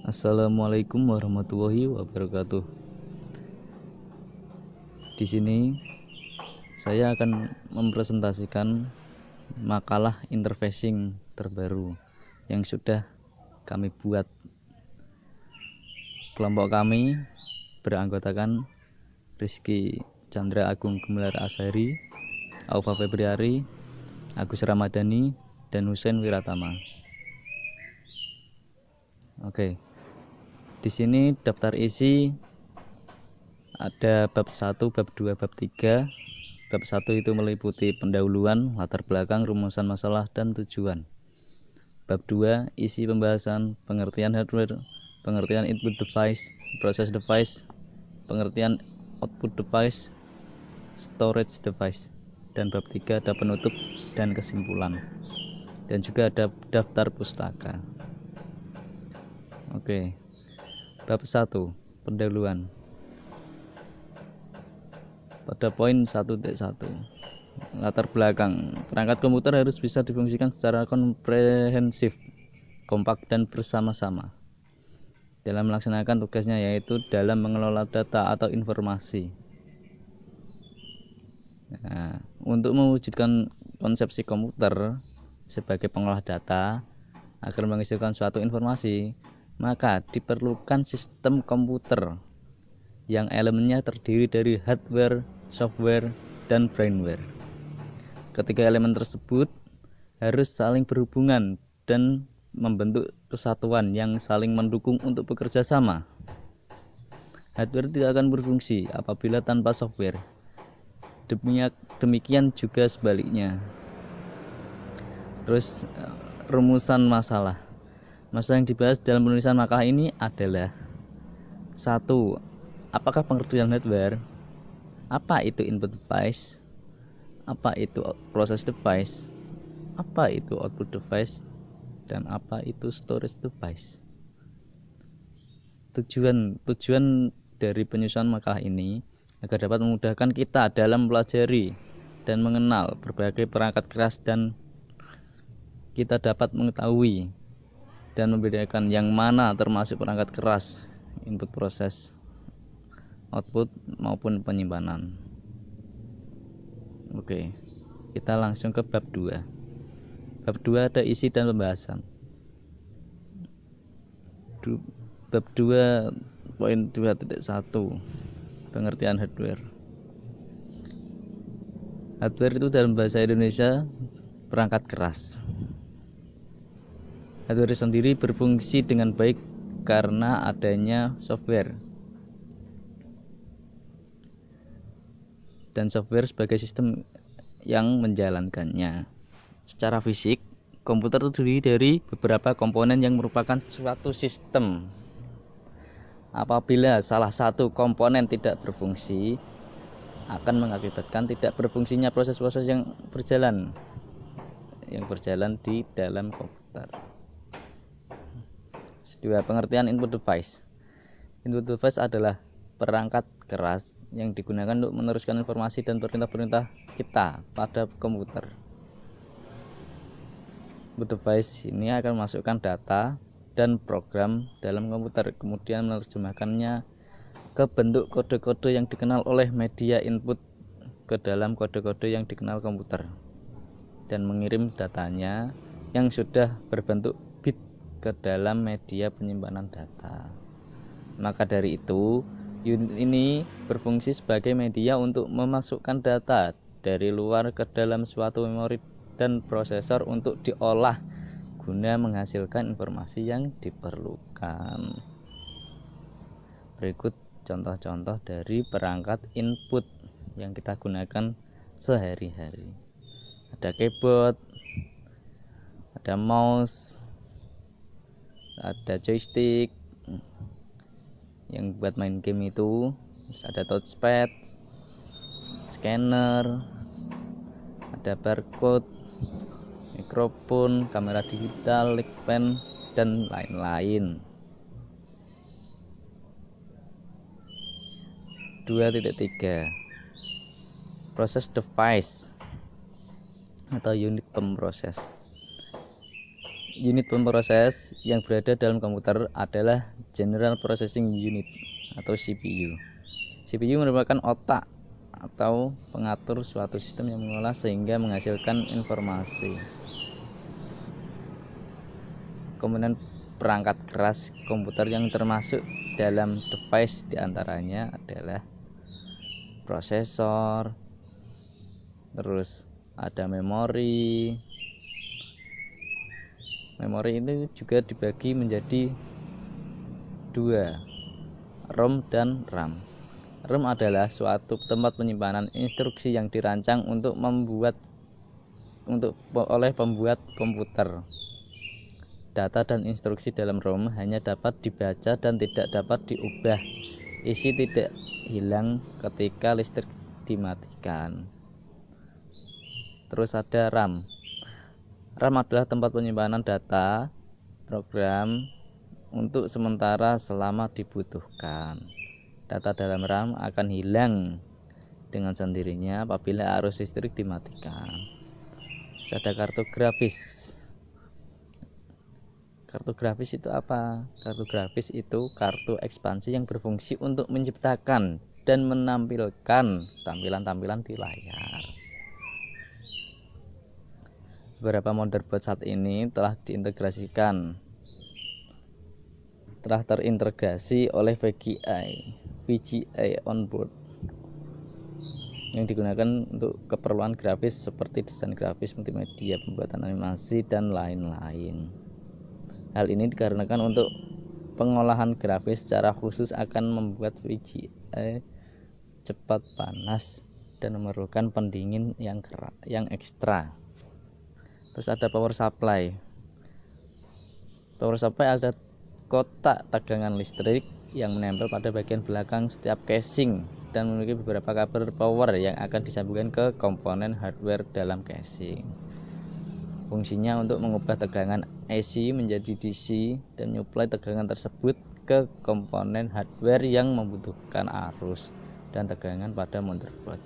Assalamualaikum warahmatullahi wabarakatuh. Di sini saya akan mempresentasikan makalah interfacing terbaru yang sudah kami buat. Kelompok kami beranggotakan Rizky Chandra Agung Gumelar Asyari, Aufa Febriari, Agus Ramadhani, dan Husein Wiratama. Oke. Di sini daftar isi ada bab 1, bab 2, bab 3. Bab 1 itu meliputi pendahuluan, latar belakang, rumusan masalah, dan tujuan. Bab 2 isi pembahasan, pengertian hardware, pengertian input device, proses device, pengertian output device, storage device. Dan bab 3 ada penutup dan kesimpulan. Dan juga ada daftar pustaka. Oke. Bab 1, pendahuluan. Pada poin 1.1, latar belakang. Perangkat komputer harus bisa difungsikan secara komprehensif, kompak, dan bersama-sama dalam melaksanakan tugasnya, yaitu dalam mengelola data atau informasi. Nah, untuk mewujudkan konsepsi komputer sebagai pengolah data agar menghasilkan suatu informasi, maka diperlukan sistem komputer yang elemennya terdiri dari hardware, software, dan brainware. Ketiga elemen tersebut harus saling berhubungan dan membentuk kesatuan yang saling mendukung untuk bekerja sama. Hardware tidak akan berfungsi apabila tanpa software. Demikian juga sebaliknya. Terus rumusan masalah. Masalah yang dibahas dalam penulisan makalah ini adalah: 1. Apakah pengertian hardware? Apa itu input device? Apa itu process device? Apa itu output device? Dan apa itu storage device? Tujuan dari penyusunan makalah ini agar dapat memudahkan kita dalam mempelajari dan mengenal berbagai perangkat keras, dan kita dapat mengetahui dan membedakan yang mana termasuk perangkat keras, input proses, output maupun penyimpanan. Oke, kita langsung ke bab 2. Bab 2 ada isi dan pembahasan. Bab 2 poin 2.1, pengertian hardware. Hardware itu dalam bahasa Indonesia perangkat keras. Hardware sendiri berfungsi dengan baik karena adanya software, dan software sebagai sistem yang menjalankannya. Secara fisik, komputer terdiri dari beberapa komponen yang merupakan suatu sistem. Apabila salah satu komponen tidak berfungsi, akan mengakibatkan tidak berfungsinya proses-proses yang berjalan di dalam komputer. 2. Pengertian input device. Input device adalah perangkat keras yang digunakan untuk meneruskan informasi dan perintah-perintah kita pada komputer. Input device ini akan memasukkan data dan program dalam komputer, kemudian menerjemahkannya ke bentuk kode-kode yang dikenal oleh media input ke dalam kode-kode yang dikenal komputer, dan mengirim datanya yang sudah berbentuk bit ke dalam media penyimpanan data. Maka dari itu, unit ini berfungsi sebagai media untuk memasukkan data dari luar ke dalam suatu memori dan prosesor untuk diolah guna menghasilkan informasi yang diperlukan. Berikut contoh-contoh dari perangkat input yang kita gunakan sehari-hari. Ada keyboard, ada mouse, ada joystick yang buat main game itu, ada touchpad, scanner, ada barcode, mikrofon, kamera digital, light pen, dan lain-lain. 2.3 Proses device atau unit pemproses. unit pemroses yang berada dalam komputer adalah General Processing Unit atau CPU. CPU merupakan otak atau pengatur suatu sistem yang mengolah sehingga menghasilkan informasi. Komponen perangkat keras komputer yang termasuk dalam device diantaranya adalah prosesor, terus ada memori. Memori itu juga dibagi menjadi dua, ROM dan RAM. ROM adalah suatu tempat penyimpanan instruksi yang dirancang oleh pembuat komputer. Data dan instruksi dalam ROM hanya dapat dibaca dan tidak dapat diubah. Isi tidak hilang ketika listrik dimatikan. Terus ada RAM. RAM adalah tempat penyimpanan data program untuk sementara selama dibutuhkan. Data dalam RAM akan hilang dengan sendirinya apabila arus listrik dimatikan. Terus ada kartu grafis. Kartu grafis itu apa? Kartu grafis itu kartu ekspansi yang berfungsi untuk menciptakan dan menampilkan tampilan-tampilan di layar. Beberapa motherboard saat ini telah terintegrasi oleh VGA onboard yang digunakan untuk keperluan grafis seperti desain grafis, multimedia, pembuatan animasi, dan lain-lain. Hal ini dikarenakan untuk pengolahan grafis secara khusus akan membuat VGA cepat panas dan memerlukan pendingin yang ekstra. Terus ada power supply. Power supply ada kotak tegangan listrik yang menempel pada bagian belakang setiap casing dan memiliki beberapa kabel power yang akan disambungkan ke komponen hardware dalam casing. Fungsinya untuk mengubah tegangan AC menjadi DC dan menyuplai tegangan tersebut ke komponen hardware yang membutuhkan arus dan tegangan pada motherboard.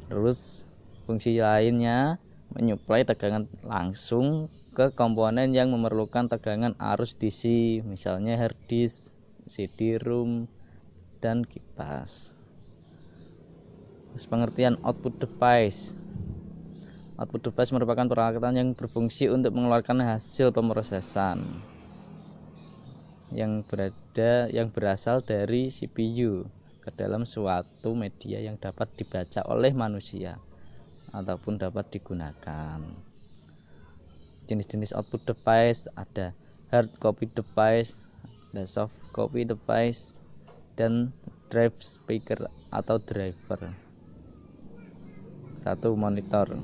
Terus fungsi lainnya menyuplai tegangan langsung ke komponen yang memerlukan tegangan arus DC, misalnya hard disk, CD-ROM, dan kipas. Terus pengertian output device. Output device merupakan peralatan yang berfungsi untuk mengeluarkan hasil pemrosesan yang berasal dari CPU ke dalam suatu media yang dapat dibaca oleh manusia ataupun dapat digunakan. Jenis-jenis output device ada hard copy device, ada soft copy device, dan drive speaker atau driver. Satu, monitor.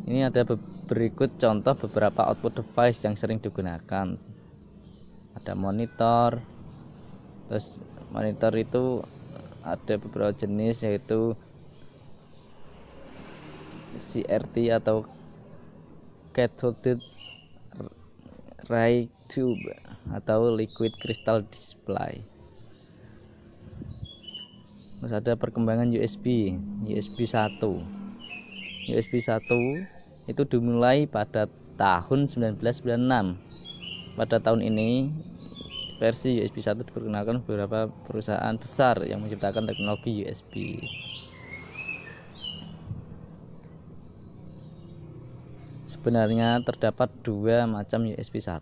Ini ada berikut contoh beberapa output device yang sering digunakan. Ada monitor. Terus monitor itu ada beberapa jenis, yaitu CRT atau cathode ray tube atau liquid crystal display. Terus ada perkembangan USB 1. USB 1 itu dimulai pada tahun 1996. Pada tahun ini versi USB 1 diperkenalkan beberapa perusahaan besar yang menciptakan teknologi USB. Sebenarnya terdapat dua macam USB 1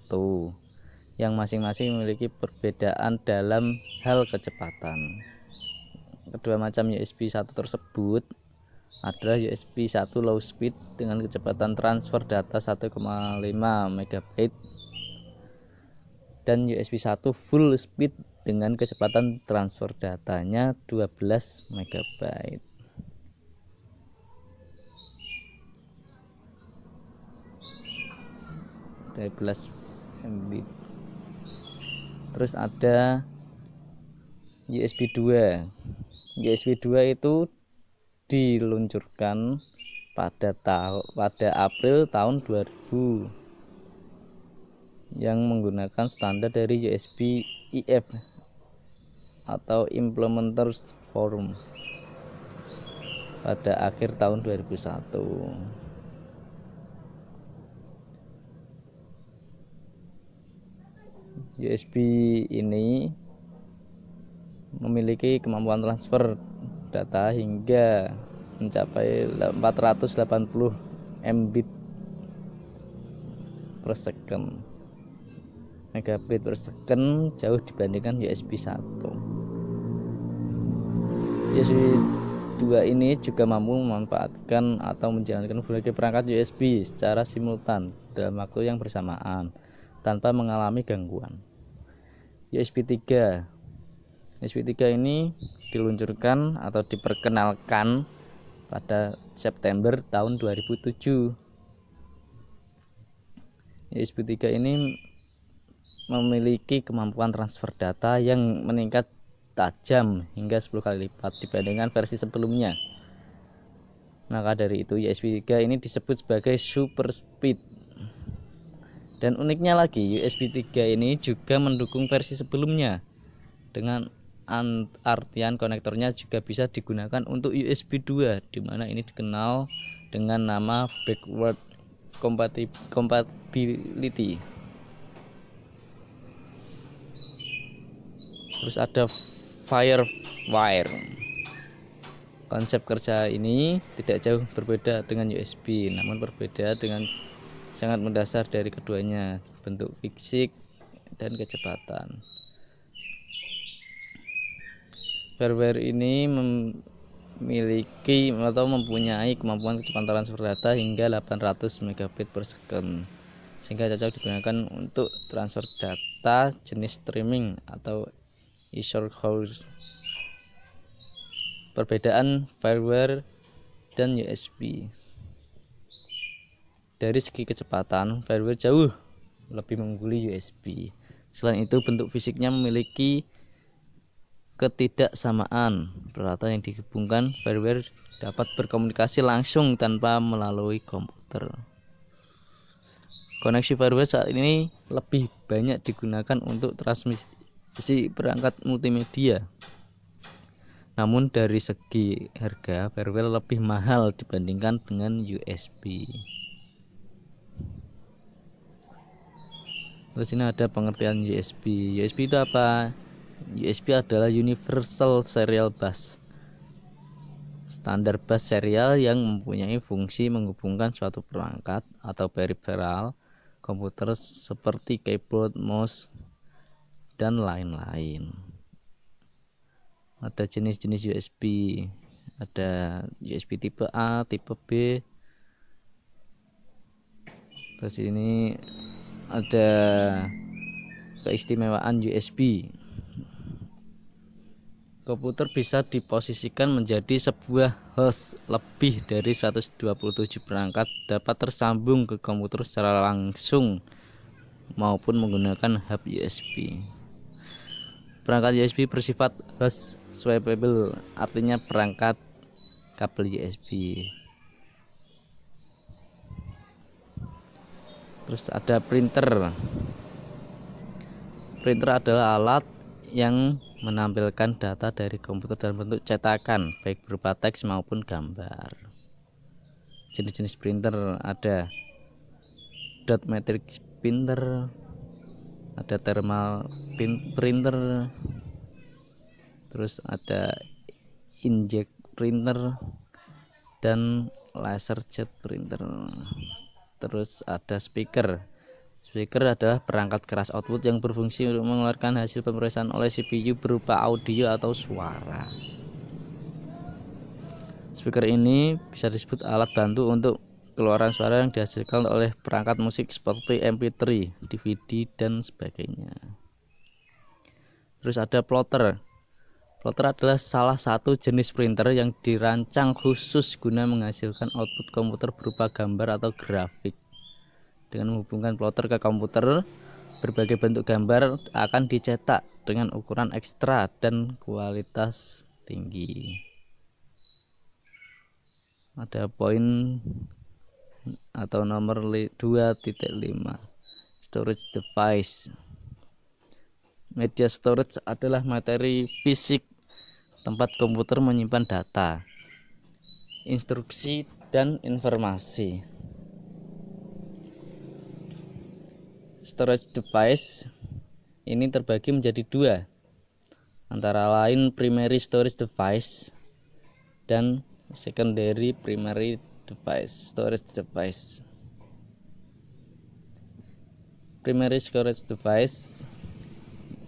yang masing-masing memiliki perbedaan dalam hal kecepatan. Kedua macam USB 1 tersebut adalah USB 1 low speed dengan kecepatan transfer data 1,5 MB dan USB 1 full speed dengan kecepatan transfer datanya 12 MB. Terus ada USB 2. USB 2 itu diluncurkan pada April tahun 2000 yang menggunakan standar dari USB IF atau Implementers Forum pada akhir tahun 2001. USB ini memiliki kemampuan transfer data hingga mencapai 480 Mbit per second, megabit per second, jauh dibandingkan USB 1. USB 2 ini juga mampu memanfaatkan atau menjalankan berbagai perangkat USB secara simultan dalam waktu yang bersamaan tanpa mengalami gangguan. USB 3 ini diluncurkan atau diperkenalkan pada September tahun 2007. USB 3 ini memiliki kemampuan transfer data yang meningkat tajam hingga 10 kali lipat dibandingkan versi sebelumnya. Maka dari itu USB 3 ini disebut sebagai super speed. Dan uniknya lagi, USB 3 ini juga mendukung versi sebelumnya. Dengan artian konektornya juga bisa digunakan untuk USB 2, di mana ini dikenal dengan nama backward compatibility. Terus ada Firewire. Konsep kerja ini tidak jauh berbeda dengan USB, namun berbeda dengan sangat mendasar dari keduanya, bentuk fisik dan kecepatan. Firewire ini memiliki atau mempunyai kemampuan kecepatan transfer data hingga 800 megabit per second, sehingga cocok digunakan untuk transfer data jenis streaming atau Azure House. Perbedaan firewire dan USB. Dari segi kecepatan, firewire jauh lebih mengungguli USB. Selain itu, bentuk fisiknya memiliki ketidaksamaan. Peralatan yang digabungkan firewire dapat berkomunikasi langsung tanpa melalui komputer. Koneksi firewire saat ini lebih banyak digunakan untuk transmisi perangkat multimedia. Namun dari segi harga, firewire lebih mahal dibandingkan dengan USB. Terus ini ada pengertian USB. USB itu apa? USB adalah Universal Serial Bus, standar bus serial yang mempunyai fungsi menghubungkan suatu perangkat atau periferal komputer seperti keyboard, mouse, dan lain-lain. Ada jenis-jenis USB, ada USB tipe A, tipe B. Terus ini ada keistimewaan USB. Komputer bisa diposisikan menjadi sebuah host. Lebih dari 127 perangkat dapat tersambung ke komputer secara langsung maupun menggunakan hub USB. Perangkat USB bersifat host swappable, artinya perangkat kabel USB. Terus ada printer. Printer adalah alat yang menampilkan data dari komputer dalam bentuk cetakan, baik berupa teks maupun gambar. Jenis-jenis printer ada dot matrix printer, ada thermal printer, terus ada inkjet printer dan laser jet printer. Terus ada speaker. Speaker adalah perangkat keras output yang berfungsi untuk mengeluarkan hasil pemrosesan oleh CPU berupa audio atau suara. Speaker ini bisa disebut alat bantu untuk keluaran suara yang dihasilkan oleh perangkat musik seperti MP3, DVD, dan sebagainya. Terus ada plotter. Plotter adalah salah satu jenis printer yang dirancang khusus guna menghasilkan output komputer berupa gambar atau grafik. Dengan menghubungkan plotter ke komputer, berbagai bentuk gambar akan dicetak dengan ukuran ekstra dan kualitas tinggi. Ada poin atau nomor 2.5, storage device. Media storage adalah materi fisik tempat komputer menyimpan data, instruksi, dan informasi. Storage device ini terbagi menjadi dua, antara lain primary storage device dan secondary primary storage device. Primary storage device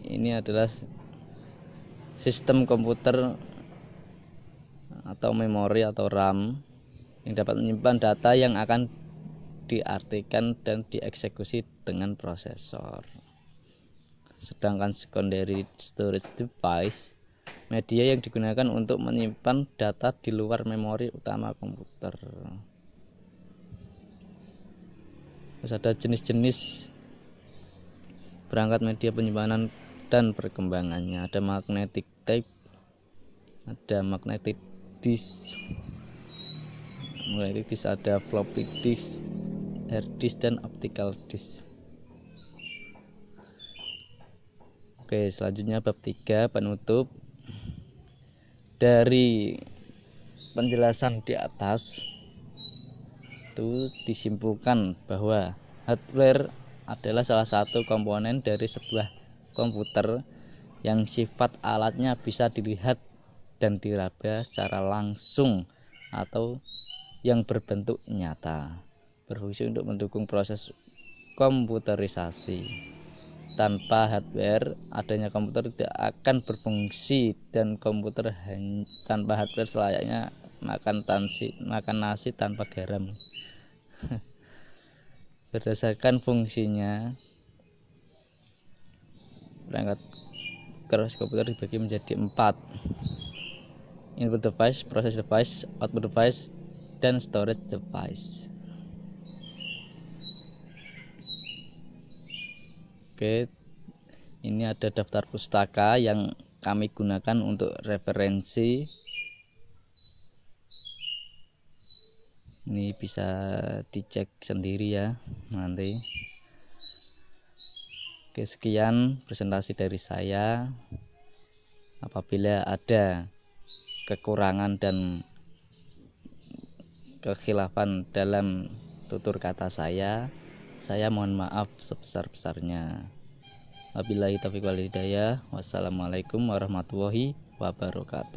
ini adalah sistem komputer atau memori atau RAM yang dapat menyimpan data yang akan diartikan dan dieksekusi dengan prosesor. Sedangkan secondary storage device, media yang digunakan untuk menyimpan data di luar memori utama komputer. Terus ada jenis-jenis perangkat media penyimpanan dan perkembangannya. Ada magnetic tape, ada magnetic disk, ada floppy disk, hard disk, dan optical disk. Oke, selanjutnya bab 3 penutup. Dari penjelasan di atas itu disimpulkan bahwa hardware adalah salah satu komponen dari sebuah komputer yang sifat alatnya bisa dilihat dan diraba secara langsung atau yang berbentuk nyata, berfungsi untuk mendukung proses komputerisasi. Tanpa hardware, adanya komputer tidak akan berfungsi, dan komputer tanpa hardware selayaknya makan nasi tanpa garam. Berdasarkan fungsinya, perangkat keras komputer dibagi menjadi 4: input device, process device, output device, dan storage device. Oke, ini ada daftar pustaka yang kami gunakan untuk referensi. Ini bisa dicek sendiri ya nanti. Oke, sekian presentasi dari saya. Apabila ada kekurangan dan kekhilafan dalam tutur kata saya mohon maaf sebesar-besarnya. Wabillahi taufiq wal hidayah. Wassalamualaikum warahmatullahi wabarakatuh.